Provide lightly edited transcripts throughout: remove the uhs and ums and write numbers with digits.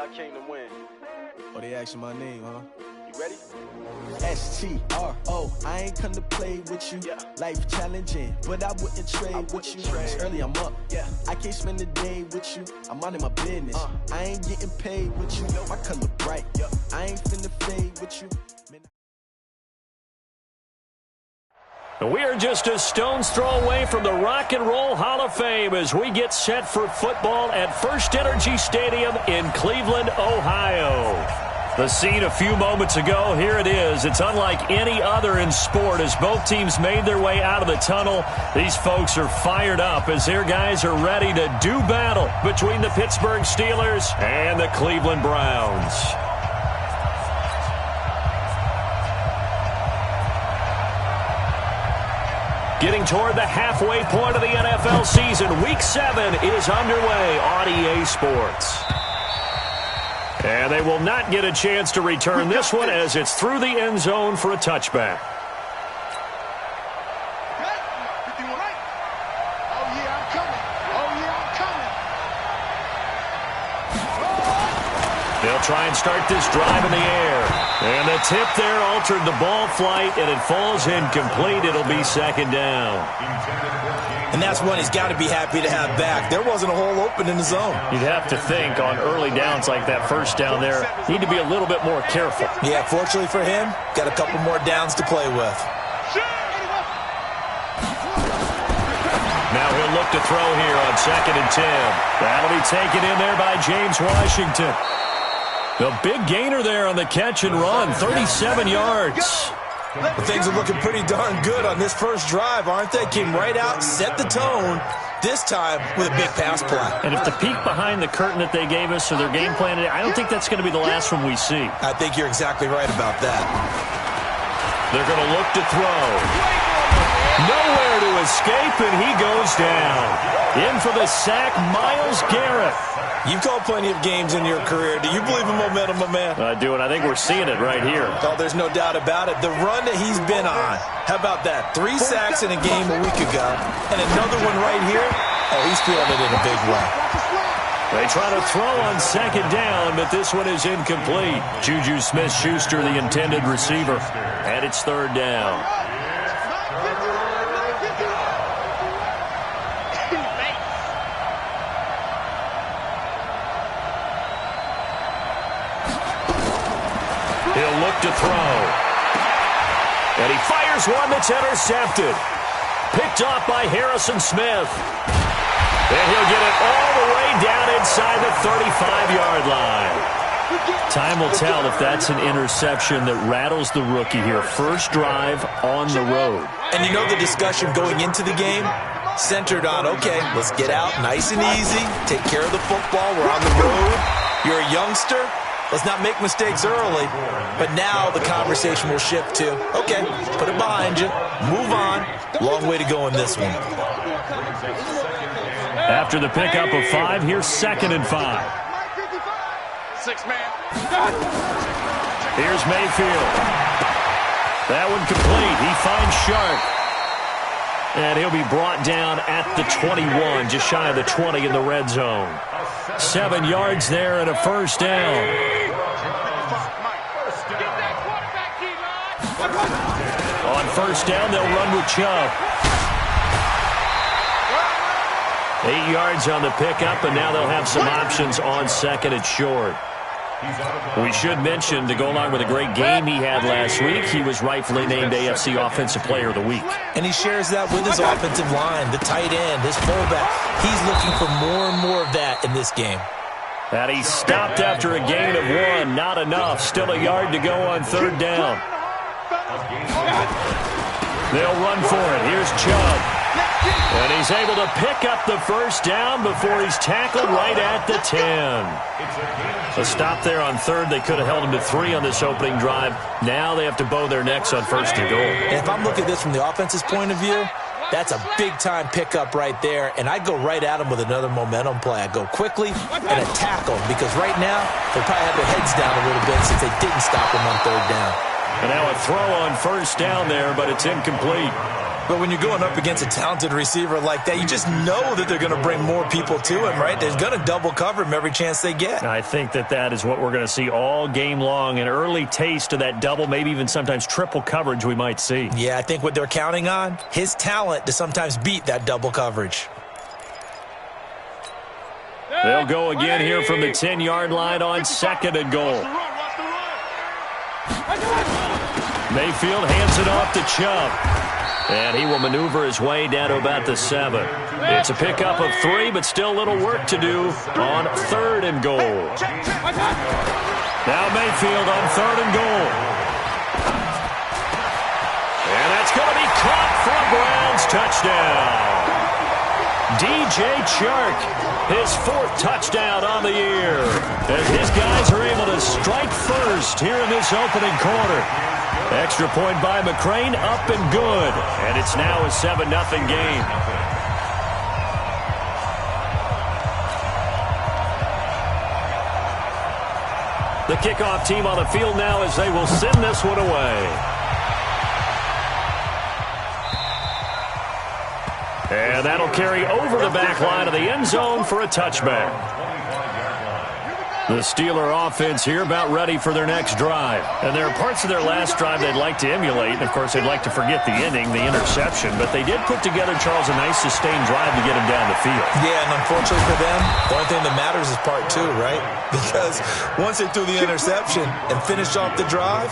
I came to win. Oh, they asking my name, huh? You ready? S-T-R-O, I ain't come to play with you. Yeah. Life challenging, but I wouldn't trade with you. It's early, I'm up. Yeah. I can't spend the day with you. I'm out in my business. I ain't getting paid with you. My color bright. Yeah. I ain't finna fade with you. We are just a stone's throw away from the Rock and Roll Hall of Fame as we get set for football at First Energy Stadium in Cleveland, Ohio. The scene a few moments ago, here it is. It's unlike any other in sport as both teams made their way out of the tunnel. These folks are fired up as their guys are ready to do battle between the Pittsburgh Steelers and the Cleveland Browns. Getting toward the halfway point of the NFL season, Week 7 is underway on EA Sports. And they will not get a chance to return this one as it's through the end zone for a touchback. They'll try and start this drive in the air. And the tip there altered the ball flight, and it falls incomplete. It'll be second down. And that's one he's got to be happy to have back. There wasn't a hole open in the zone. You'd have to think on early downs like that first down there, need to be a little bit more careful. Yeah, fortunately for him, got a couple more downs to play with. Now he'll look to throw here on 2nd and 10. That'll be taken in there by James Washington. The big gainer there on the catch and run, 37 yards. Well, things are looking pretty darn good on this first drive, aren't they? Came right out, set the tone, this time with a big pass play. And if the peek behind the curtain that they gave us or their game plan, I don't think that's going to be the last one we see. I think you're exactly right about that. They're going to look to throw. Nowhere to escape, and he goes down. In for the sack, Myles Garrett. You've called plenty of games in your career. Do you believe in momentum, my man? I do, and I think we're seeing it right here. Oh, there's no doubt about it. The run that he's been on. How about that? 3 sacks in a game a week ago, and another one right here. Oh, he's feeling it in a big way. They try to throw on 2nd down, but this one is incomplete. Juju Smith-Schuster, the intended receiver, and it's 3rd down. He'll look to throw. And he fires one that's intercepted. Picked off by Harrison Smith. And he'll get it all the way down inside the 35-yard line. Time will tell if that's an interception that rattles the rookie here. First drive on the road. And you know the discussion going into the game? Centered on, okay, let's get out nice and easy. Take care of the football. We're on the road. You're a youngster. Let's not make mistakes early. But now the conversation will shift to, okay, put it behind you. Move on. Long way to go in this one. After the pickup of 5, here's 2nd and 5. 6 man. Here's Mayfield. That one complete. He finds Sharp. And he'll be brought down at the 21, just shy of the 20 in the red zone. 7 yards there and a first down. On first down, they'll run with Chubb. 8 yards on the pickup, and now they'll have some options on 2nd and short. We should mention, to go along with a great game he had last week, he was rightfully named AFC Offensive Player of the Week. And he shares that with his offensive line, the tight end, his fullback. He's looking for more and more of that in this game. And he stopped after a gain of 1. Not enough. Still a yard to go on 3rd down. They'll run for it. Here's Chubb. And he's able to pick up the first down before he's tackled right at the 10. A stop there on 3rd. They could have held him to 3 on this opening drive. Now they have to bow their necks on 1st and goal. And if I'm looking at this from the offense's point of view, that's a big-time pickup right there. And I go right at him with another momentum play. I go quickly and attack him because right now they'll probably have their heads down a little bit since they didn't stop him on 3rd down. And now a throw on 1st down there, but it's incomplete. But when you're going up against a talented receiver like that, you just know that they're going to bring more people to him, right? They're going to double cover him every chance they get. I think that is what we're going to see all game long, an early taste of that double, maybe even sometimes triple coverage we might see. Yeah, I think what they're counting on, his talent to sometimes beat that double coverage. They'll go again here from the 10-yard line on 2nd and goal. Mayfield hands it off to Chubb. And he will maneuver his way down to about the 7. It's a pickup of 3, but still a little work to do on 3rd and goal. Now Mayfield on 3rd and goal. And that's going to be caught for a Browns touchdown. DJ Chark, his 4th touchdown on the year. As his guys are able to strike first here in this opening quarter. Extra point by McCrane, up and good. And it's now a 7-0 game. The kickoff team on the field now as they will send this one away. And that'll carry over the back line of the end zone for a touchback. The Steeler offense here about ready for their next drive. And there are parts of their last drive they'd like to emulate. And, of course, they'd like to forget the inning, the interception. But they did put together, Charles, a nice sustained drive to get him down the field. Yeah, and unfortunately for them, the only thing that matters is part 2, right? Because once they threw the interception and finished off the drive,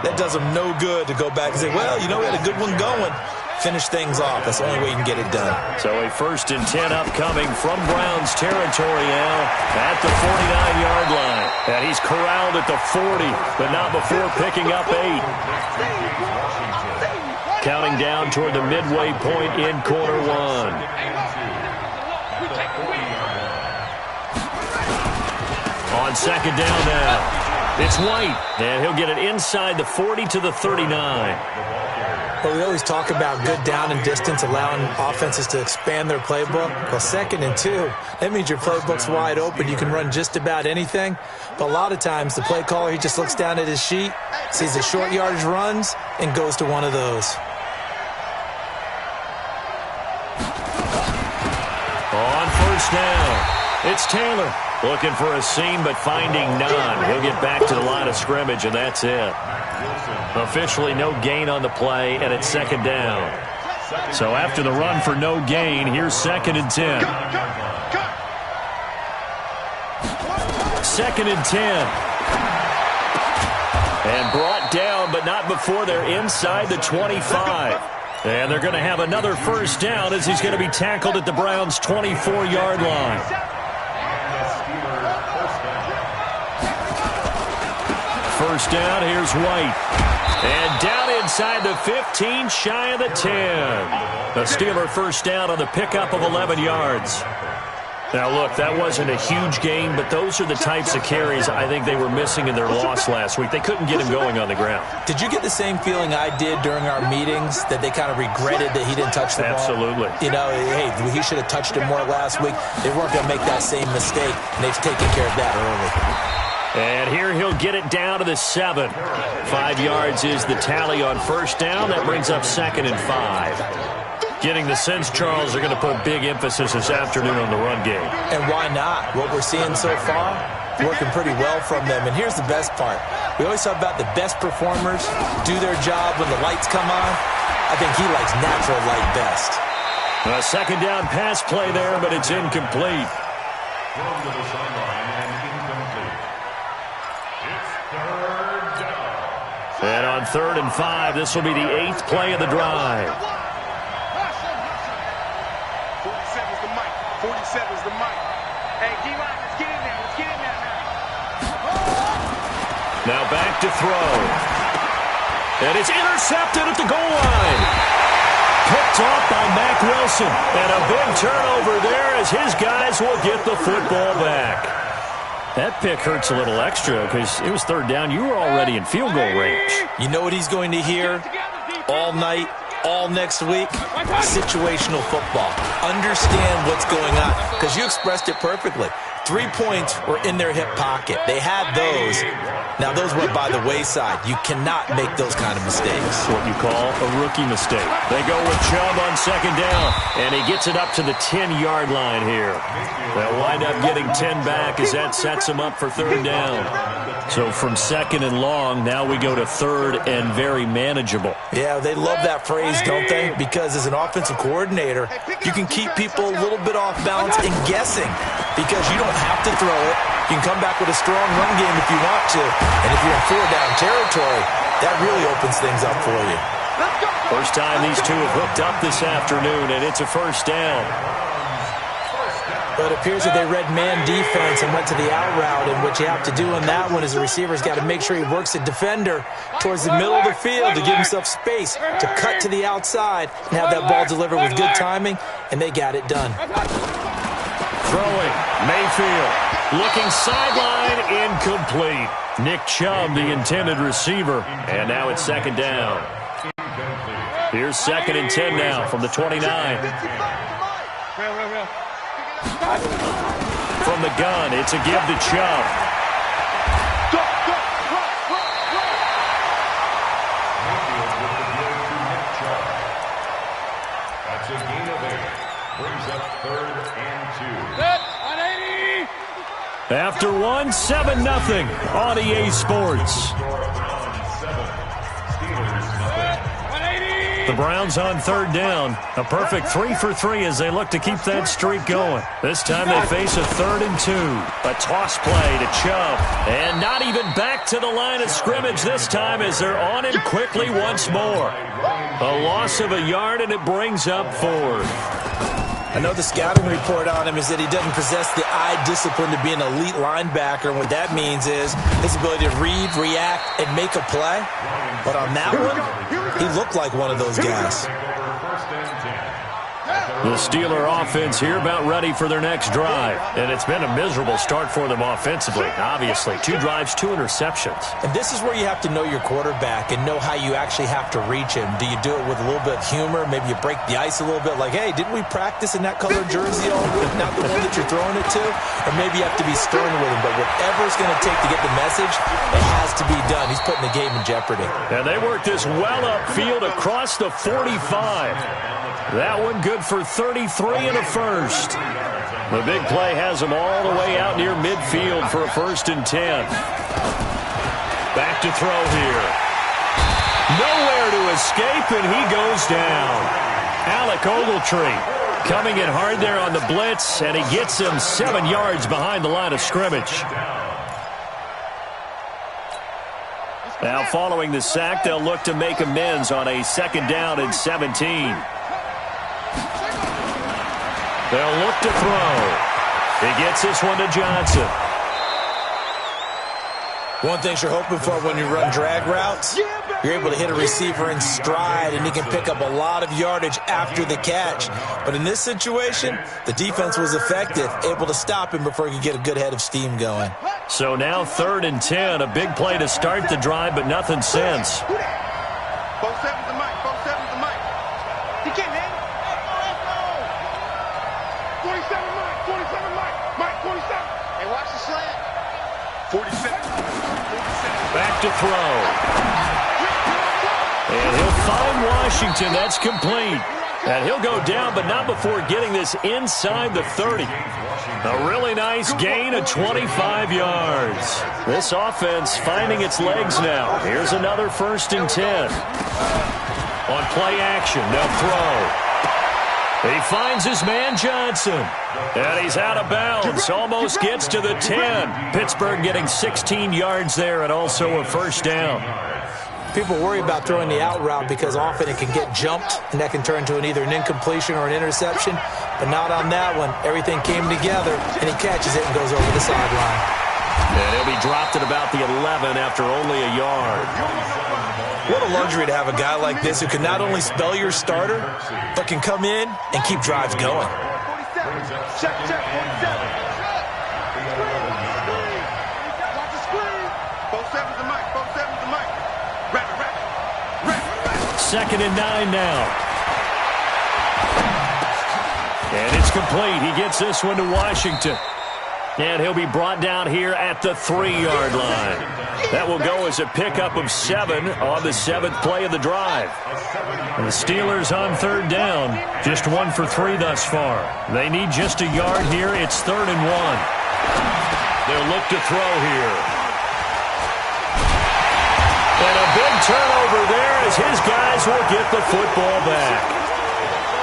that does them no good to go back and say, well, you know, we had a good one going. Finish things off. That's the only way you can get it done. So a 1st and 10 upcoming from Browns territory now at the 49-yard line. And he's corralled at the 40, but not before picking up 8. Counting down toward the midway point in quarter 1. On 2nd down now, it's White, and he'll get it inside the 40 to the 39. Well, we always talk about good down and distance, allowing offenses to expand their playbook. Well, 2nd and 2, that means your playbook's wide open. You can run just about anything. But a lot of times, the play caller, he just looks down at his sheet, sees the short yardage runs, and goes to one of those. On 1st down, it's Taylor. Looking for a seam, but finding none. He'll get back to the line of scrimmage, and that's it. Officially no gain on the play, and it's 2nd down. So after the run for no gain, here's 2nd and 10. 2nd and 10. And brought down, but not before they're inside the 25. And they're going to have another 1st down as he's going to be tackled at the Browns' 24-yard line. 1st down, here's White. And down inside the 15, shy of the 10. A Steeler 1st down on the pickup of 11 yards. Now, look, that wasn't a huge gain, but those are the types of carries I think they were missing in their loss last week. They couldn't get him going on the ground. Did you get the same feeling I did during our meetings, that they kind of regretted that he didn't touch the ball? Absolutely. You know, hey, he should have touched it more last week. They weren't going to make that same mistake, and they've taken care of that early. And here he'll get it down to the 7. 5 yards is the tally on 1st down. That brings up 2nd and 5. Getting the sense, Charles, they're going to put big emphasis this afternoon on the run game. And why not? What we're seeing so far, working pretty well from them. And here's the best part. We always talk about the best performers do their job when the lights come on. I think he likes natural light best. A 2nd down pass play there, but it's incomplete. And on 3rd and 5, this will be the 8th play of the drive. 47's the mic. 47's the mic. Hey, D-line, let's get in there. Let's get in there now. Now back to throw. And it's intercepted at the goal line. Picked off by Mack Wilson. And a big turnover there as his guys will get the football back. That pick hurts a little extra because it was 3rd down. You were already in field goal range. You know what he's going to hear all night, all next week? Situational football. Understand what's going on, because you expressed it perfectly. 3 points were in their hip pocket. They had those. Now, those went by the wayside. You cannot make those kind of mistakes. What you call a rookie mistake. They go with Chubb on second down, and he gets it up to the 10-yard line here. They'll wind up getting 10 back as that sets them up for third down. So from second and long, now we go to third and very manageable. Yeah, they love that phrase, don't they? Because as an offensive coordinator, you can keep people a little bit off balance and guessing because you don't have to throw it. You can come back with a strong run game if you want to. And if you're in four-down territory, that really opens things up for you. First time these two have hooked up this afternoon, and it's a first down. But it appears that they read man defense and went to the out route, and what you have to do on that one is the receiver's got to make sure he works the defender towards the middle of the field to give himself space to cut to the outside and have that ball delivered with good timing, and they got it done. Throwing, Mayfield. Looking sideline, incomplete. Nick Chubb, the intended receiver, and now it's second down. Here's second and 10 now from the 29. From the gun, it's a give to Chubb. That's a gain of 8. Brings up third and 2. After 7-0 on EA Sports. The Browns on third down. A perfect 3 for 3 as they look to keep that streak going. This time they face a 3rd and 2. A toss play to Chubb. And not even back to the line of scrimmage this time as they're on him quickly once more. A loss of a yard, and it brings up 4th. I know the scouting report on him is that he doesn't possess the eye discipline to be an elite linebacker, and what that means is his ability to read, react, and make a play. But on that one, he looked like one of those guys. The Steeler offense here about ready for their next drive. And it's been a miserable start for them offensively, obviously. 2 drives, 2 interceptions. And this is where you have to know your quarterback and know how you actually have to reach him. Do you do it with a little bit of humor? Maybe you break the ice a little bit like, hey, didn't we practice in that colored jersey all week, not the one that you're throwing it to? Or maybe you have to be stern with him. But whatever it's going to take to get the message, it has to be done. He's putting the game in jeopardy. And they work this well upfield across the 45. That one good for 33 and a first. The big play has them all the way out near midfield for a 1st and 10. Back to throw here. Nowhere to escape, and he goes down. Alec Ogletree coming in hard there on the blitz, and he gets him 7 yards behind the line of scrimmage. Now following the sack, they'll look to make amends on a 2nd down and 17. They'll look to throw. He gets this one to Johnson. One thing you're hoping for when you run drag routes, you're able to hit a receiver in stride, and he can pick up a lot of yardage after the catch. But in this situation, the defense was effective, able to stop him before he could get a good head of steam going. So now 3rd and 10, a big play to start the drive, but nothing since. 4-7's the mic. 4-7's the mic. He can't hang. 47 mic. 47 mic. Mike 47. Hey, watch the slant. 47. Back to throw. And he'll find Washington. That's complete. And he'll go down, but not before getting this inside the 30. A really nice gain of 25 yards. This offense finding its legs now. Here's another 1st and 10. On play action, they'll throw. He finds his man Johnson. And he's out of bounds. Almost gets to the 10. Pittsburgh getting 16 yards there and also a 1st down. People worry about throwing the out route because often it can get jumped, and that can turn to either an incompletion or an interception. But not on that one. Everything came together, and he catches it and goes over the sideline. And he'll be dropped at about the 11 after only a yard. What a luxury to have a guy like this who can not only spell your starter, but can come in and keep drives going. Check, 47. 4-7's the mic. 4-7's the mic. Rapid. 2nd and 9 now. And it's complete. He gets this one to Washington. And he'll be brought down here at the 3-yard line. That will go as a pickup of 7 on the 7th play of the drive. And the Steelers on 3rd down, just 1 for 3 thus far. They need just a yard here. It's 3rd and 1. They'll look to throw here. And a big turnover there as his guys will get the football back.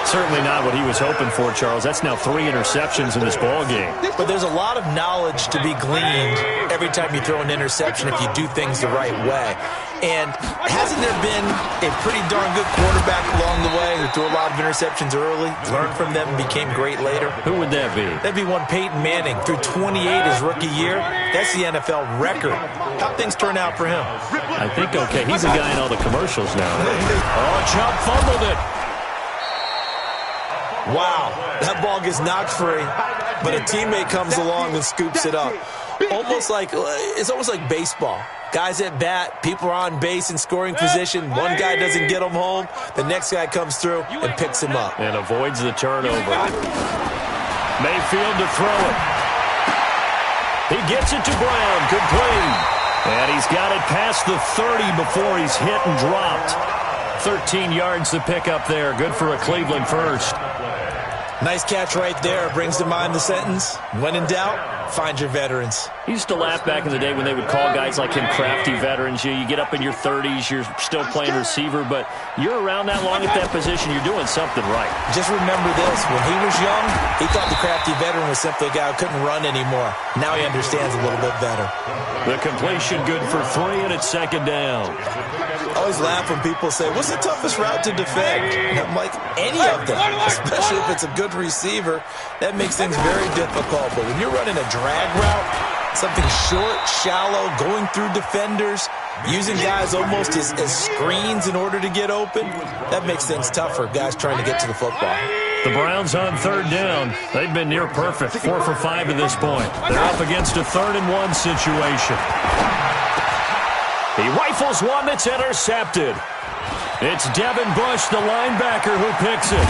Certainly not what he was hoping for, Charles. That's now 3 interceptions in this ball game. But there's a lot of knowledge to be gleaned every time you throw an interception if you do things the right way. And hasn't there been a pretty darn good quarterback along the way who threw a lot of interceptions early, learned from them, and became great later? Who would that be? That'd be one Peyton Manning. Threw 28 his rookie year. That's the NFL record. How'd things turn out for him? I think okay. He's a guy in all the commercials now. Oh, Chubb fumbled it. Wow, that ball gets knocked free, but a teammate comes along and scoops it up. It's almost like baseball. Guys at bat, people are on base in scoring position. One guy doesn't get him home. The next guy comes through and picks him up. And avoids the turnover. Mayfield to throw it. He gets it to Brown, complete. And he's got it past the 30 before he's hit and dropped. 13 yards to pick up there. Good for a Cleveland first. Nice catch right there. Brings to mind the sentence, when in doubt, find your veterans. He used to laugh back in the day when they would call guys like him crafty veterans. You get up in your 30s, you're still playing receiver, but you're around that long at that position, you're doing something right. Just remember this. When he was young, he thought the crafty veteran was simply a guy who couldn't run anymore. Now he understands a little bit better. The completion good for 3, and it's 2nd down. I always laugh when people say, what's the toughest route to defend? And I'm like, any of them, especially if it's a good receiver. That makes things very difficult. But when you're running a drag route, something short, shallow, going through defenders, using guys almost as screens in order to get open, that makes things tougher, guys trying to get to the football. The Browns on 3rd down. They've been near perfect, 4 for 5 at this point. They're up against a 3rd and 1 situation. He rifles one that's intercepted. It's Devin Bush, the linebacker, who picks it.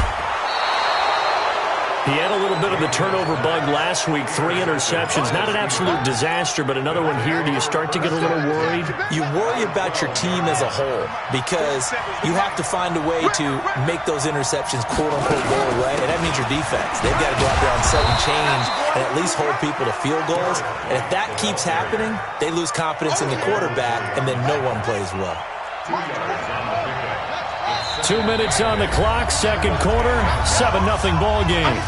He had a little bit of the turnover bug last week, 3 interceptions. Not an absolute disaster, but another one here. Do you start to get a little worried? You worry about your team as a whole because you have to find a way to make those interceptions, quote-unquote, go away, and that means your defense. They've got to go out there on 7 change and at least hold people to field goals. And if that keeps happening, they lose confidence in the quarterback, and then no one plays well. 2 minutes on the clock, 2nd quarter, 7-0 ball game.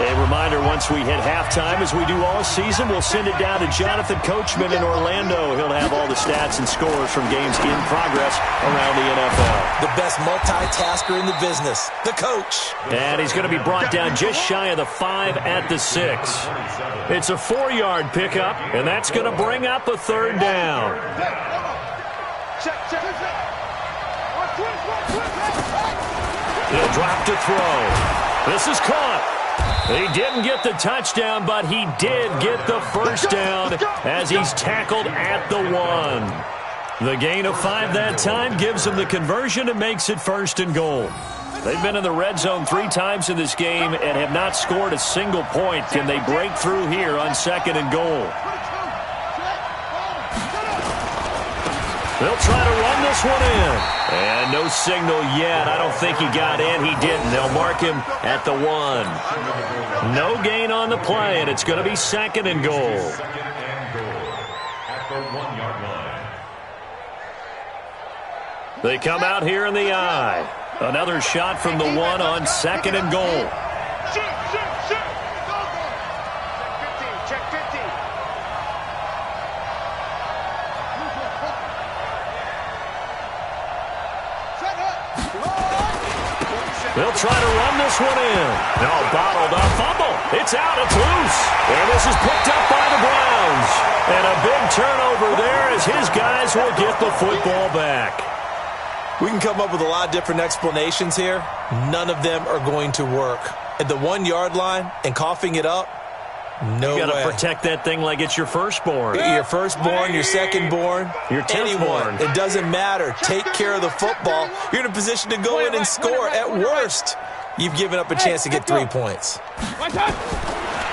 A reminder, once we hit halftime, as we do all season, we'll send it down to Jonathan Coachman in Orlando. He'll have all the stats and scores from games in progress around the NFL. The best multitasker in the business, the coach. And he's going to be brought down just shy of the 5 at the 6. It's a 4-yard pickup, and that's going to bring up a 3rd down. He'll drop to throw. This is caught. He didn't get the touchdown, but he did get the first down as he's tackled at the 1. The gain of 5 that time gives him the conversion and makes it 1st and goal. They've been in the red zone 3 times in this game and have not scored a single point. Can they break through here on 2nd and goal? They'll try to run this one in. And no signal yet. I don't think he got in. He didn't. They'll mark him at the 1. No gain on the play, and it's going to be 2nd and goal. At the 1-yard line. They come out here in the eye. Another shot from the 1 on 2nd and goal. They'll try to run this one in. No, bottled up. Fumble. It's out. It's loose. And this is picked up by the Browns. And a big turnover there as his guys will get the football back. We can come up with a lot of different explanations here. None of them are going to work. At the 1-yard line and coughing it up, no way. You got to protect that thing like it's your firstborn. Your firstborn, your secondborn, your anyone. It doesn't matter. Take care of the football. You're in a position to go in and score. At worst, you've given up a chance to get 3 points.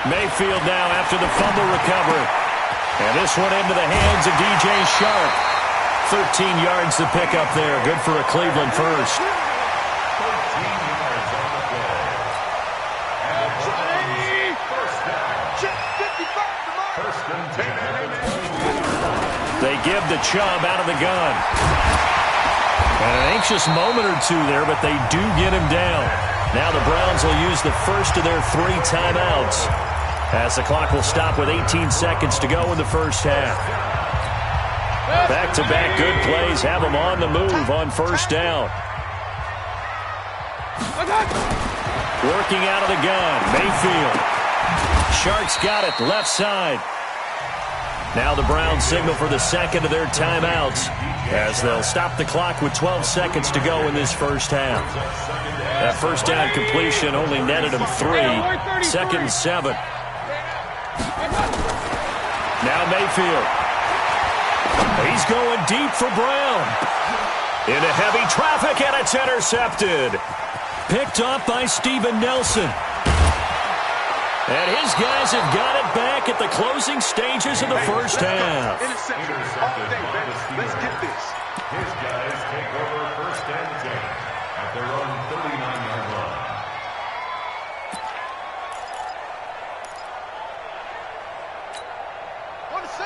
Mayfield now after the fumble recovery. And this one into the hands of DJ Sharp. 13 yards to pick up there. Good for a Cleveland first. 13 yards on the play. And first down. First and 10 at the 20. They give the Chubb out of the gun. And an anxious moment or two there, but they do get him down. Now the Browns will use the first of their 3 timeouts, as the clock will stop with 18 seconds to go in the first half. Back-to-back good plays have them on the move on first down. Working out of the gun, Mayfield. Shark's got it, left side. Now the Browns signal for the second of their timeouts, as they'll stop the clock with 12 seconds to go in this first half. That first down completion only netted them 3. Second and 7. Now Mayfield. He's going deep for Brown. Into heavy traffic, and it's intercepted. Picked off by Steven Nelson. And his guys have got it back at the closing stages of the first half. Interception all day, baby. Let's get this. His guys take over first and 10 at their own 39-yard line.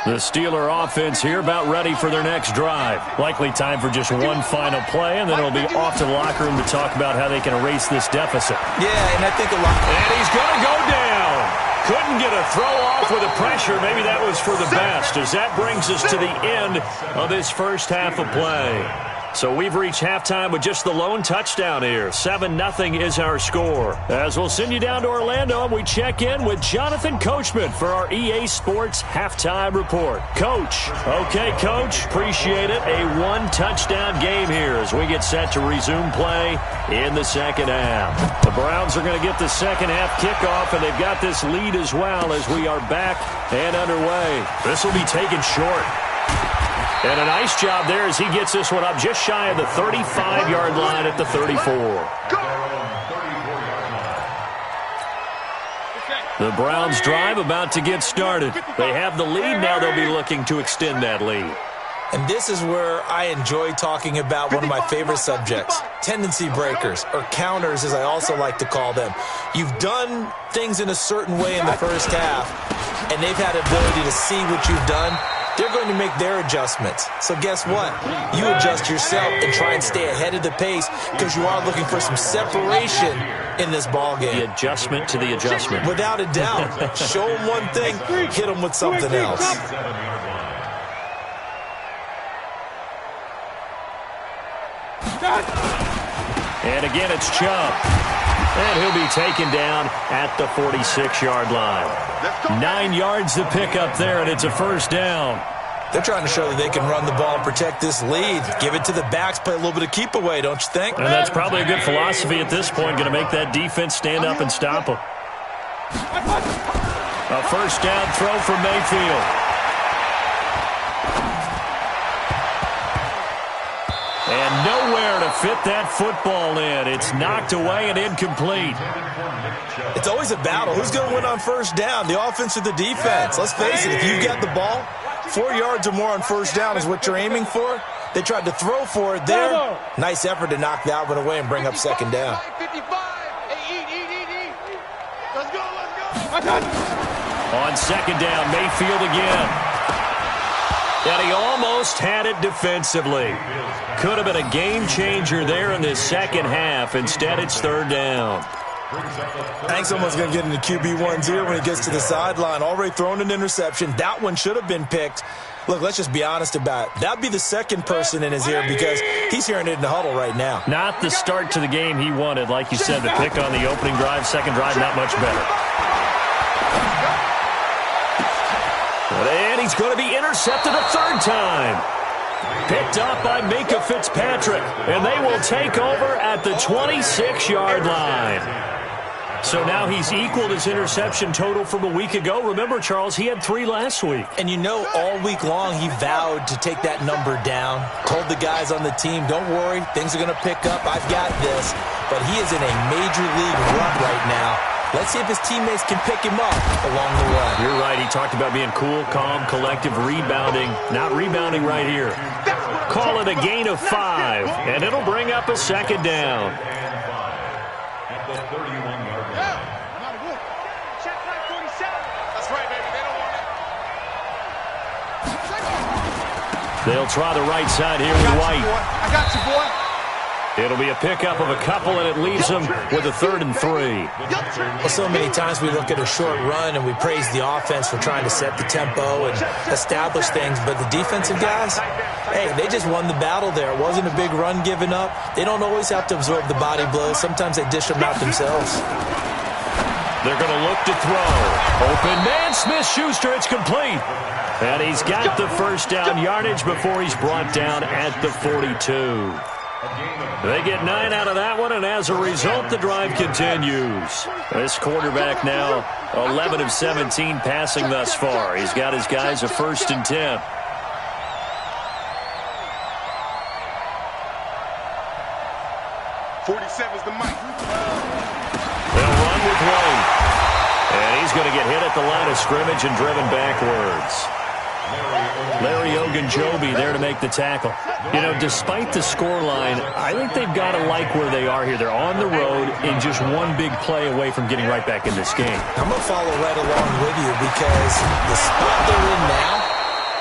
The Steeler offense here about ready for their next drive. Likely time for just one final play, and then it'll be off to the locker room to talk about how they can erase this deficit. Yeah, and I think a lot. And he's going to go down. Couldn't get a throw off with the pressure. Maybe that was for the best, as that brings us to the end of this first half of play. So we've reached halftime with just the lone touchdown here. 7-0 is our score. As we'll send you down to Orlando, and we check in with Jonathan Coachman for our EA Sports Halftime Report. Coach. Okay, Coach. Appreciate it. A one-touchdown game here as we get set to resume play in the second half. The Browns are going to get the second half kickoff, and they've got this lead as well as we are back and underway. This will be taken short. And a nice job there as he gets this one up just shy of the 35-yard line at the 34. The Browns drive about to get started. They have the lead. Now they'll be looking to extend that lead. And this is where I enjoy talking about one of my favorite subjects, tendency breakers, or counters as I also like to call them. You've done things in a certain way in the first half, and they've had the ability to see what you've done. They're going to make their adjustments. So guess what? You adjust yourself and try and stay ahead of the pace because you are looking for some separation in this ball game. The adjustment to the adjustment. Without a doubt. Show them one thing, hit them with something else. And again, it's Chubb. And he'll be taken down at the 46-yard line. 9 yards to pick up there, and it's a first down. They're trying to show that they can run the ball and protect this lead. Give it to the backs, play a little bit of keep away, don't you think? And that's probably a good philosophy at this point, going to make that defense stand up and stop them. A first down throw from Mayfield. And nowhere to fit that football in. It's knocked away and incomplete. It's always a battle. Who's going to win on first down, the offense or the defense? Let's face it, if you get the ball, 4 yards or more on first down is what you're aiming for. They tried to throw for it there. Nice effort to knock that one away and bring up second down. On second down, Mayfield again. And he almost had it defensively. Could have been a game changer there in this second half. Instead, it's third down. I think someone's going to get into QB1's ear when he gets to the sideline. Already thrown an interception. That one should have been picked. Look, let's just be honest about it. That would be the second person in his ear because he's hearing it in the huddle right now. Not the start to the game he wanted. Like you said, the pick on the opening drive, second drive, not much better. And he's going to be intercepted a third time. Picked up by Minka Fitzpatrick. And they will take over at the 26-yard line. So now he's equaled his interception total from a week ago. Remember, Charles, he had 3 last week. And you know, all week long he vowed to take that number down. Told the guys on the team, don't worry, things are going to pick up. I've got this. But he is in a major league run right now. Let's see if his teammates can pick him up along the way. You're right. He talked about being cool, calm, collective, rebounding. Not rebounding right here. Call it a gain of 5, and it'll bring up a second down. At the 31-yard line. That's right, baby. They don't want it. They'll try the right side here with White. I got you, boy. It'll be a pickup of a couple, and it leaves them with a 3rd and 3. Well, so many times we look at a short run and we praise the offense for trying to set the tempo and establish things, but the defensive guys, hey, they just won the battle there. It wasn't a big run given up. They don't always have to absorb the body blows. Sometimes they dish them out themselves. They're going to look to throw. Open man, Smith-Schuster, it's complete. And he's got the first down yardage before he's brought down at the 42. They get 9 out of that one, and as a result, the drive continues. This quarterback now 11 of 17 passing thus far. He's got his guys a 1st and 10. "47's the mic." They'll run with White. And he's going to get hit at the line of scrimmage and driven backwards. Larry Ogunjobi there to make the tackle. You know, despite the scoreline, I think they've got to like where they are here. They're on the road and just one big play away from getting right back in this game. I'm going to follow right along with you because the spot they're in now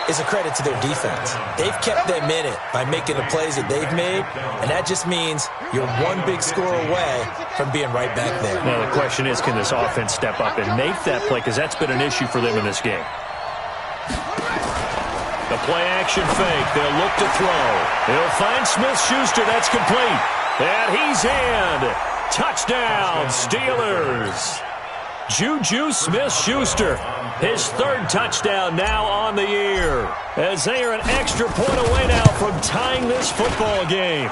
is a credit to their defense. They've kept them in it by making the plays that they've made, and that just means you're one big score away from being right back there. Now, the question is, can this offense step up and make that play? Because that's been an issue for them in this game. The play-action fake. They'll look to throw. They'll find Smith-Schuster. That's complete. And he's in. Touchdown, Steelers. Juju Smith-Schuster. His 3rd touchdown now on the year. As they are an extra point away now from tying this football game.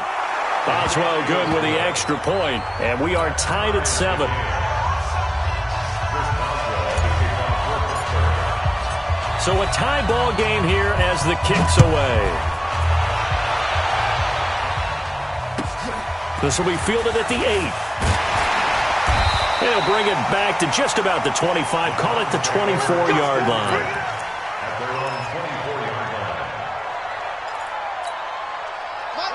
Boswell good with the extra point. And we are tied at 7. So a tie ball game here as the kick's away. This will be fielded at the 8. They'll bring it back to just about the 25. Call it the 24-yard line.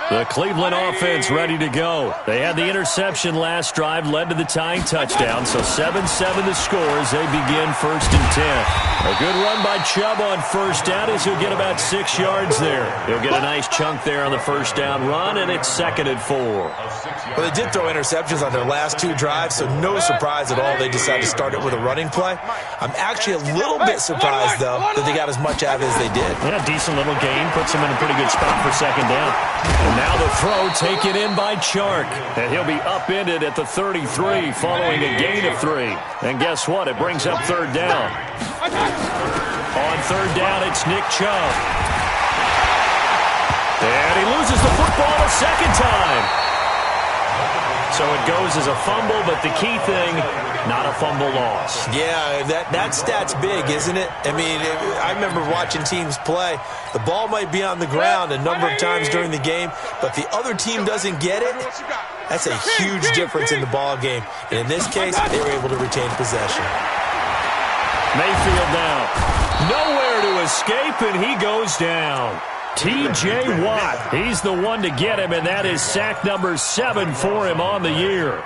The Cleveland offense ready to go. They had the interception last drive, led to the tying touchdown. So 7-7 the score as they begin 1st and 10. A good run by Chubb on 1st down as he'll get about 6 yards there. He'll get a nice chunk there on the 1st down run, and it's 2nd and 4. Well, they did throw interceptions on their last 2 drives, so no surprise at all they decided to start it with a running play. I'm actually a little bit surprised, though, that they got as much out of it as they did. Yeah, decent little gain. Puts them in a pretty good spot for 2nd down. And now the throw taken in by Chark. And he'll be upended at the 33 following a gain of 3. And guess what? It brings up 3rd down. On 3rd down, it's Nick Chubb. And he loses the football a 2nd time. So it goes as a fumble, but the key thing, not a fumble loss. Yeah, that stat's big, isn't it? I mean, I remember watching teams play. The ball might be on the ground a number of times during the game, but the other team doesn't get it. That's a huge difference in the ball game. And in this case, they were able to retain possession. Mayfield now. Nowhere to escape, and he goes down. T.J. Watt, he's the one to get him, and that is sack number 7 for him on the year.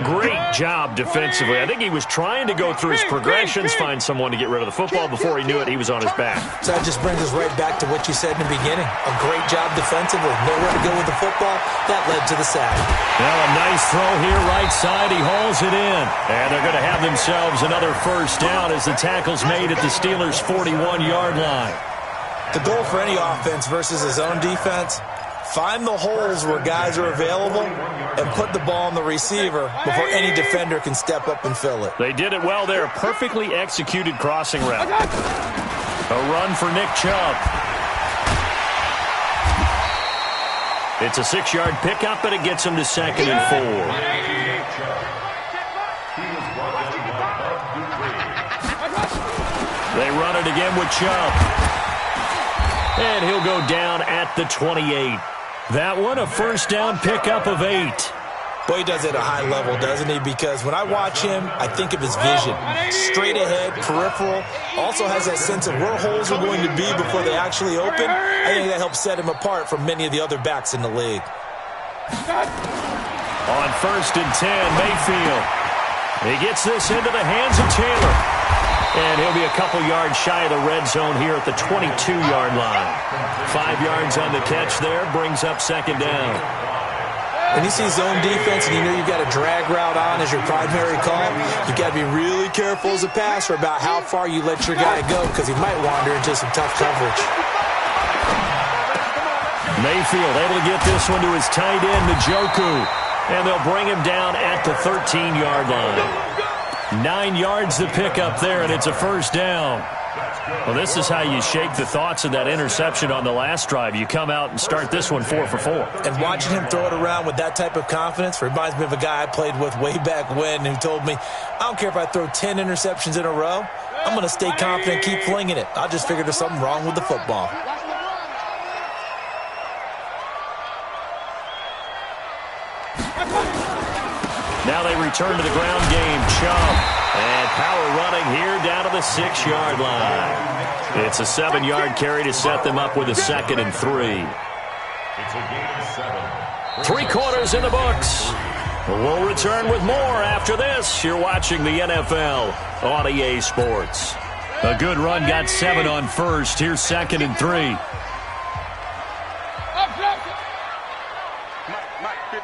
Great job defensively. I think he was trying to go through his progressions, find someone to get rid of the football. Before he knew it, he was on his back. So that just brings us right back to what you said in the beginning. A great job defensively. Nowhere to go with the football. That led to the sack. Now a nice throw here, right side. He hauls it in. And they're going to have themselves another 1st down as the tackle's made at the Steelers' 41-yard line. The goal for any offense versus his own defense, find the holes where guys are available and put the ball on the receiver before any defender can step up and fill it. They did it well there. Perfectly executed crossing route. A run for Nick Chubb. It's a 6-yard pickup, and it gets him to 2nd and 4. They run it again with Chubb. And he'll go down at the 28. That one, a 1st down pickup of 8. Boy, he does it at a high level, doesn't he? Because when I watch him, I think of his vision. Straight ahead, peripheral. Also has that sense of where holes are going to be before they actually open. I think that helps set him apart from many of the other backs in the league. On 1st and 10, Mayfield. He gets this into the hands of Taylor. And he'll be a couple yards shy of the red zone here at the 22-yard line. 5 yards on the catch there, brings up 2nd down. When you see zone defense and you know you've got a drag route on as your primary call, you've got to be really careful as a passer about how far you let your guy go because he might wander into some tough coverage. Mayfield able to get this one to his tight end, Njoku. And they'll bring him down at the 13-yard line. 9 yards to pick up there, and it's a 1st down. Well, this is how you shake the thoughts of that interception on the last drive. You come out and start this one 4 for 4. And watching him throw it around with that type of confidence reminds me of a guy I played with way back when who told me, I don't care if I throw 10 interceptions in a row. I'm going to stay confident and keep flinging it. I just figured there's something wrong with the football. Now they return to the ground game. Chubb. And power running here down to the 6-yard line. It's a 7-yard carry to set them up with a 2nd and 3. It's a gain of 7. 3 quarters in the books. We'll return with more after this. You're watching the NFL on EA Sports. A good run, got 7 on 1st. Here's 2nd and 3.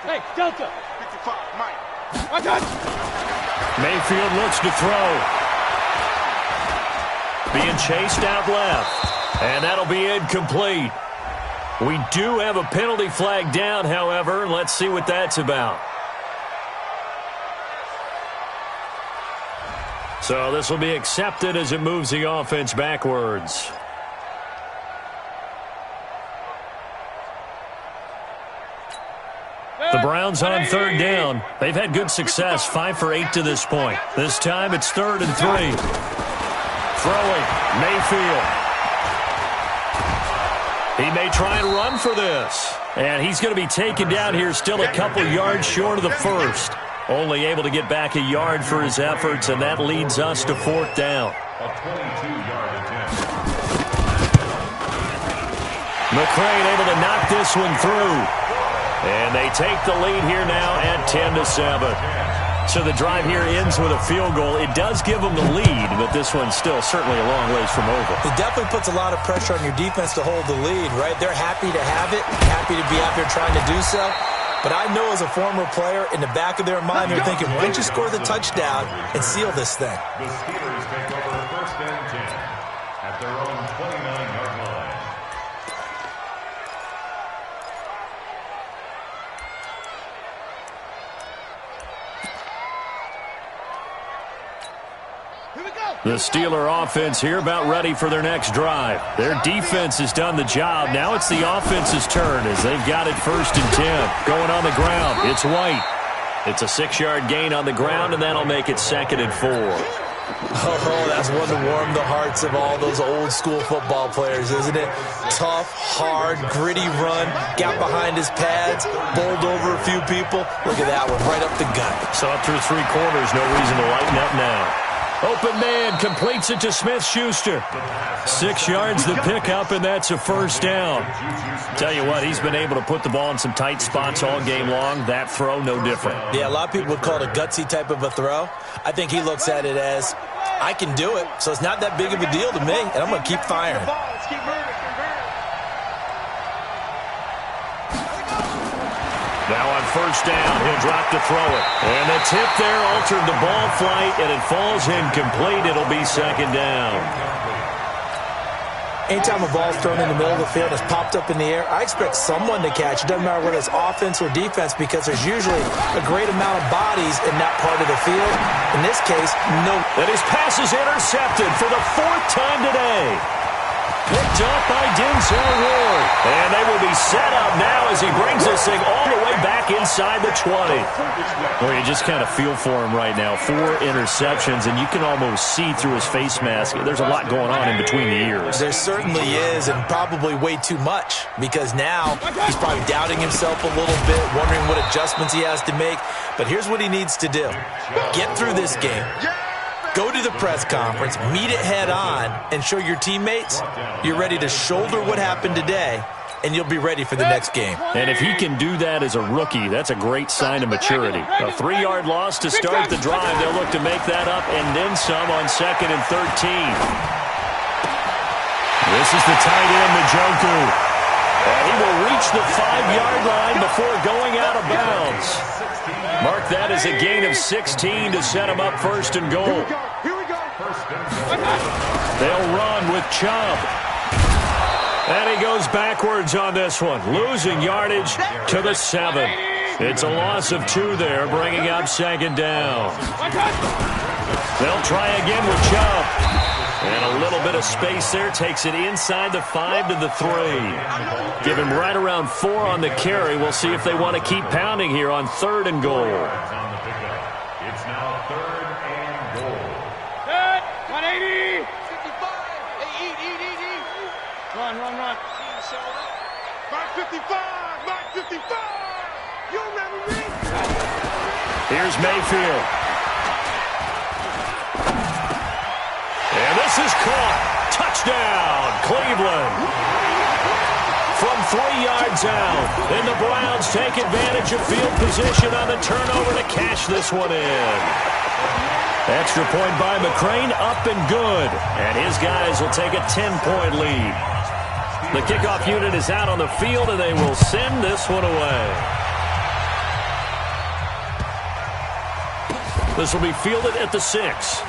Hey, Delta. 55, Mike. Watch out. Mayfield looks to throw. Being chased out left. And that'll be incomplete. We do have a penalty flag down, however. Let's see what that's about. So this will be accepted as it moves the offense backwards. The Browns on 3rd down. They've had good success, 5 for 8 to this point. This time it's 3rd and 3. Throwing, Mayfield. He may try and run for this. And he's going to be taken down here, still a couple yards short of the 1st. Only able to get back a yard for his efforts, and that leads us to 4th down. A 22-yard attempt. McCrane able to knock this one through. And they take the lead here now at 10-7. So the drive here ends with a field goal. It does give them the lead, but this one's still certainly a long ways from over. It definitely puts a lot of pressure on your defense to hold the lead, right? They're happy to have it, happy to be out there trying to do so. But I know as a former player, in the back of their mind, they're thinking, why don't you score the touchdown and seal this thing? The Steelers take over 1st and 10 at their own 29-yard line. The Steeler offense here about ready for their next drive. Their defense has done the job. Now it's the offense's turn as they've got it 1st and 10. Going on the ground, it's White. It's a 6-yard gain on the ground, and that'll make it 2nd and 4. Oh, that's one to warm the hearts of all those old-school football players, isn't it? Tough, hard, gritty run, got behind his pads, bowled over a few people. Look at that one, right up the gut. So up through 3 quarters, no reason to lighten up now. Open man completes it to Smith-Schuster. 6 yards the pickup, and that's a 1st down. Tell you what, he's been able to put the ball in some tight spots all game long. That throw, no different. Yeah, a lot of people would call it a gutsy type of a throw. I think he looks at it as, I can do it, so it's not that big of a deal to me, and I'm going to keep firing. Now on 1st down, he'll drop to throw it. And the tip there altered the ball flight, and it falls incomplete. It'll be 2nd down. Anytime a ball's thrown in the middle of the field and it's popped up in the air, I expect someone to catch. It doesn't matter whether it's offense or defense because there's usually a great amount of bodies in that part of the field. In this case, no. And his pass is intercepted for the 4th time today. Picked up by Denzel Ward. And they will be set up now as he brings this thing all the way back inside the 20. Well, you just kind of feel for him right now. 4 interceptions, and you can almost see through his face mask. There's a lot going on in between the ears. There certainly is, and probably way too much, because now he's probably doubting himself a little bit, wondering what adjustments he has to make. But here's what he needs to do. Get through this game. Go to the press conference, meet it head on, and show your teammates you're ready to shoulder what happened today, and you'll be ready for the next game. And if he can do that as a rookie, that's a great sign of maturity. A 3-yard loss to start the drive. They'll look to make that up and then some on 2nd and 13. This is the tight end, Njoku. And he will reach the 5-yard line before going out of bounds. Mark that as a gain of 16 to set him up 1st and goal. Here we go. They'll run with Chubb. And he goes backwards on this one, losing yardage to the 7. It's a loss of 2 there, bringing up 2nd down. They'll try again with Chubb. And a little bit of space there, takes it inside the 5 to the 3. Give him right around 4 on the carry. We'll see if they want to keep pounding here on 3rd and goal. It's now 3rd and goal. 180. 55. Hey, eat. Run. 555. You remember me? Here's Mayfield. And this is caught. Touchdown, Cleveland. From 3 yards out. And the Browns take advantage of field position on the turnover to cash this one in. Extra point by McCrane, up and good. And his guys will take a 10-point lead. The kickoff unit is out on the field, and they will send this one away. This will be fielded at the 6.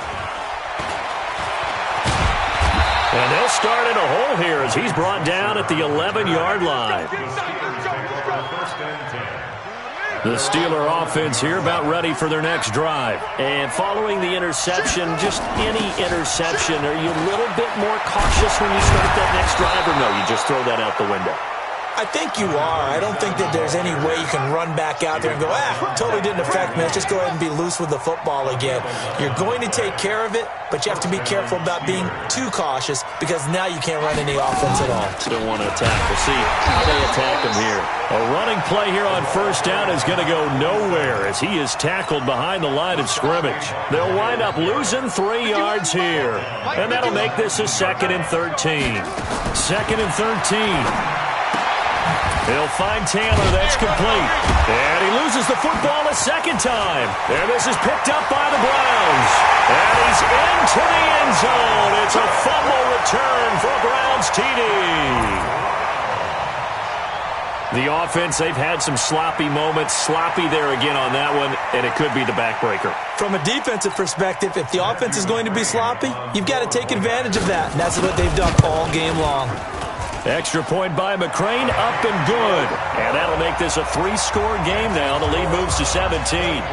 And they'll start in a hole here as he's brought down at the 11-yard line. The Steeler offense here about ready for their next drive. And following the interception, just any interception, are you a little bit more cautious when you start that next drive, or no, you just throw that out the window? I think you are. I don't think that there's any way you can run back out there and go, totally didn't affect me. Let's just go ahead and be loose with the football again. You're going to take care of it, but you have to be careful about being too cautious because now you can't run any offense at all. Still want to attack. We'll see how they attack him here. A running play here on 1st down is going to go nowhere as he is tackled behind the line of scrimmage. They'll wind up losing 3 yards here, and that'll make this a 2nd and 13. 2nd and 13. He'll find Taylor. That's complete. And he loses the football a 2nd time. And this is picked up by the Browns. And he's into the end zone. It's a fumble return for Browns TD. The offense, they've had some sloppy moments. Sloppy there again on that one, and it could be the backbreaker. From a defensive perspective, if the offense is going to be sloppy, you've got to take advantage of that. And that's what they've done all game long. Extra point by McCrane, up and good. And that'll make this a 3-score game now. The lead moves to 17.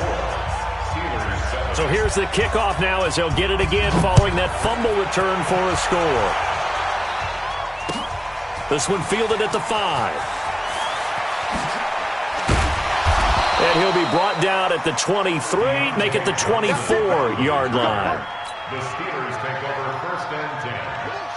So here's the kickoff now as they'll get it again following that fumble return for a score. This one fielded at the 5. And he'll be brought down at the 23, make it the 24-yard line. The Steelers take over 1st and 10.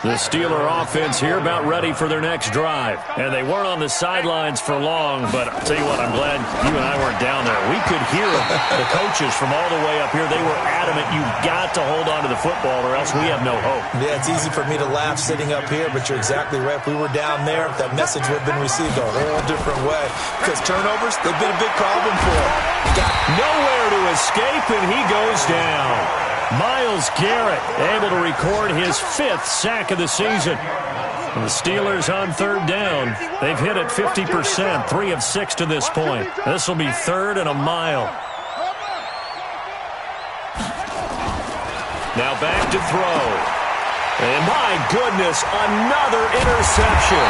The Steeler offense here about ready for their next drive. And they weren't on the sidelines for long, but I'll tell you what, I'm glad you and I weren't down there. We could hear the coaches from all the way up here. They were adamant, you've got to hold on to the football or else we have no hope. Yeah, it's easy for me to laugh sitting up here, but you're exactly right. If we were down there, that message would have been received a whole different way. Because turnovers, they've been a big problem for him. Got nowhere to escape, and he goes down. Myles Garrett able to record his 5th sack of the season. And the Steelers on 3rd down. They've hit it 50%, 3 of 6 to this point. This will be 3rd and a mile. Now back to throw. And my goodness, another interception.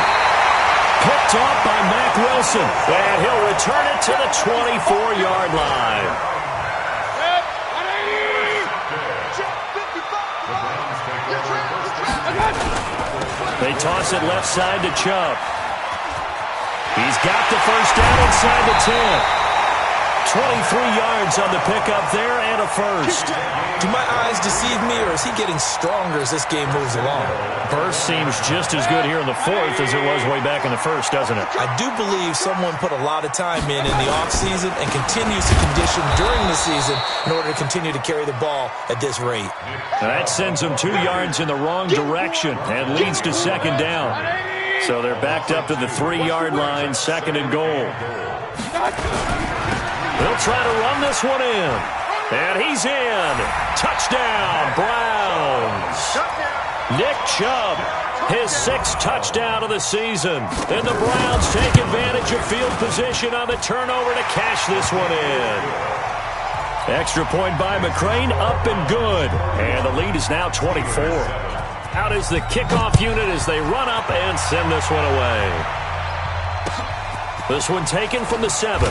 Picked off by Mack Wilson. And he'll return it to the 24-yard line. They toss it left side to Chubb. He's got the first down inside the 10. 23 yards on the pickup there and a first. Do my eyes deceive me, or is he getting stronger as this game moves along? Burst seems just as good here in the fourth as it was way back in the first, doesn't it? I do believe someone put a lot of time in the offseason and continues to condition during the season in order to continue to carry the ball at this rate. That sends them 2 yards in the wrong direction and leads to second down. So they're backed up to the 3-yard line, second and goal. They'll try to run this one in. And he's in. Touchdown, Browns. Nick Chubb, his 6th touchdown of the season. And the Browns take advantage of field position on the turnover to cash this one in. Extra point by McCrane, up and good. And the lead is now 24. Out is the kickoff unit as they run up and send this one away. This one taken from the 7.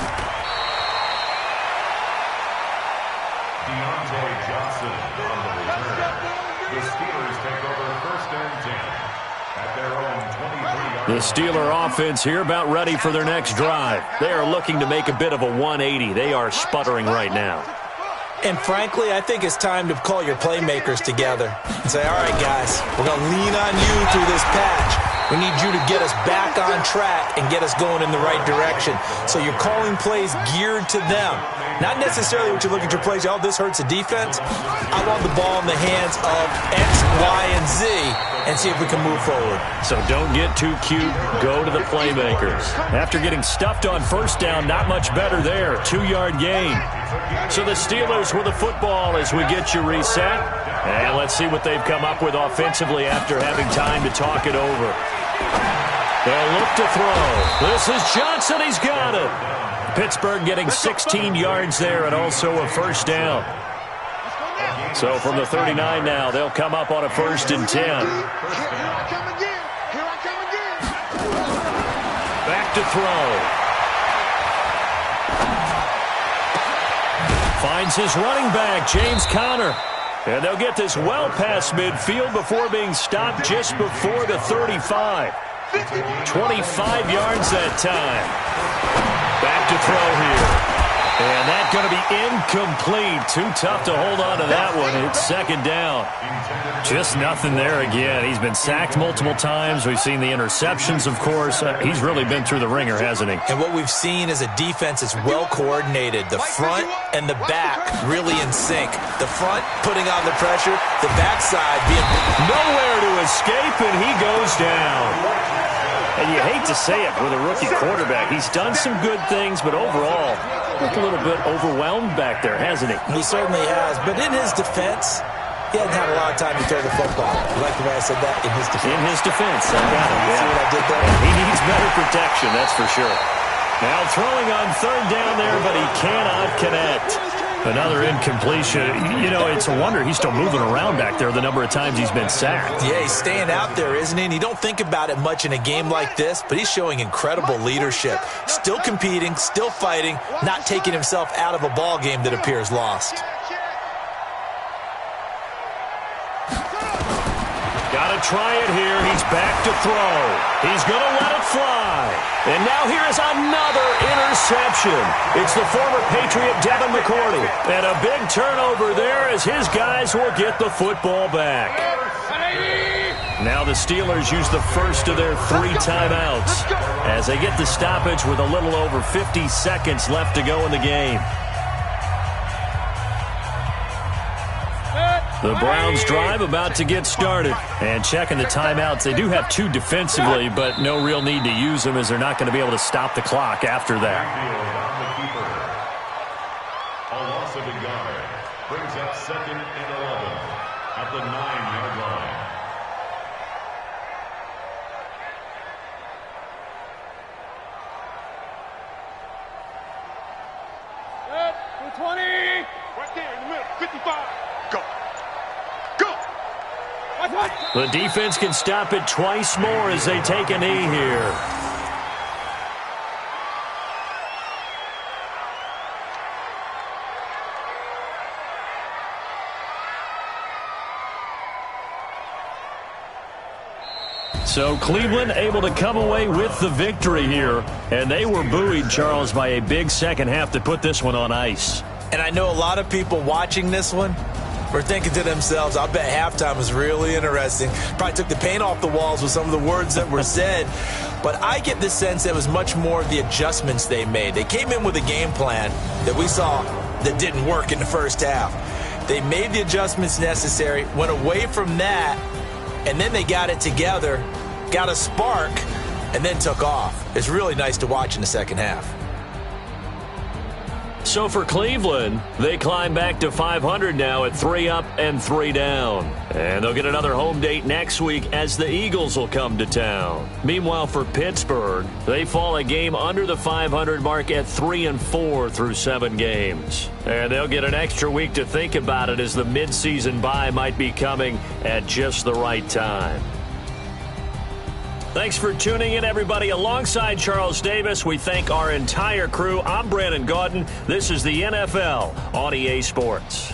The Steeler offense here about ready for their next drive. They are looking to make a bit of a 180. They are sputtering right now. And frankly, I think it's time to call your playmakers together and say, all right, guys, we're going to lean on you through this patch. We need you to get us back on track and get us going in the right direction. So you're calling plays geared to them. Not necessarily what you look at your plays, oh, this hurts the defense. I want the ball in the hands of X, Y, and Z and see if we can move forward. So don't get too cute. Go to the playmakers. After getting stuffed on first down, not much better there. 2-yard gain. So the Steelers with the football as we get you reset. And let's see what they've come up with offensively after having time to talk it over. They'll look to throw. This is Johnson. He's got it. Pittsburgh getting 16 yards there and also a first down. So from the 39 now, they'll come up on a 1st and 10. Back to throw. Finds his running back, James Conner. And they'll get this well past midfield before being stopped just before the 35. 25 yards that time. Back to throw here. And that's going to be incomplete. Too tough to hold on to that one. It's second down. Just nothing there again. He's been sacked multiple times. We've seen the interceptions, of course. He's really been through the ringer, hasn't he? And what we've seen is a defense that's well coordinated. The front and the back really in sync. The front putting on the pressure. The backside being nowhere to escape, and he goes down. And you hate to say it with a rookie quarterback. He's done some good things, but overall, looked a little bit overwhelmed back there, hasn't he? He certainly has. But in his defense, he hasn't had a lot of time to throw the football. You like the way I said that? In his defense. In his defense. I got it. See what I did there? He needs better protection, that's for sure. Now throwing on 3rd down there, but he cannot connect. Another incompletion. You know, it's a wonder he's still moving around back there the number of times he's been sacked. Yeah, he's staying out there, isn't he? And you don't think about it much in a game like this, but he's showing incredible leadership. Still competing, still fighting, not taking himself out of a ball game that appears lost. Gotta try it here. He's back to throw. He's gonna let it fly. And now here is another interception. It's the former Patriot Devin McCourty. And a big turnover there as his guys will get the football back. Now the Steelers use the first of their 3 timeouts as they get the stoppage with a little over 50 seconds left to go in the game. The Browns drive about to get started. And checking the timeouts, they do have 2 defensively, but no real need to use them as they're not going to be able to stop the clock after that. A loss of a yard brings up 2nd and 11 at the 9-yard line. Set, 20. Right there in the middle, 55. Go. Go. The defense can stop it twice more as they take a knee here. So Cleveland able to come away with the victory here, and they were buoyed, Charles, by a big second half to put this one on ice. And I know a lot of people watching this one were thinking to themselves, I bet halftime was really interesting. Probably took the paint off the walls with some of the words that were said. But I get the sense that it was much more of the adjustments they made. They came in with a game plan that we saw that didn't work in the first half. They made the adjustments necessary, went away from that, and then they got it together, got a spark, and then took off. It's really nice to watch in the second half. So for Cleveland, they climb back to 500 now at 3 up and 3 down. And they'll get another home date next week as the Eagles will come to town. Meanwhile, for Pittsburgh, they fall a game under the 500 mark at 3-4 through 7 games. And they'll get an extra week to think about it as the midseason bye might be coming at just the right time. Thanks for tuning in, everybody. Alongside Charles Davis, we thank our entire crew. I'm Brandon Gaudin. This is the NFL on EA Sports.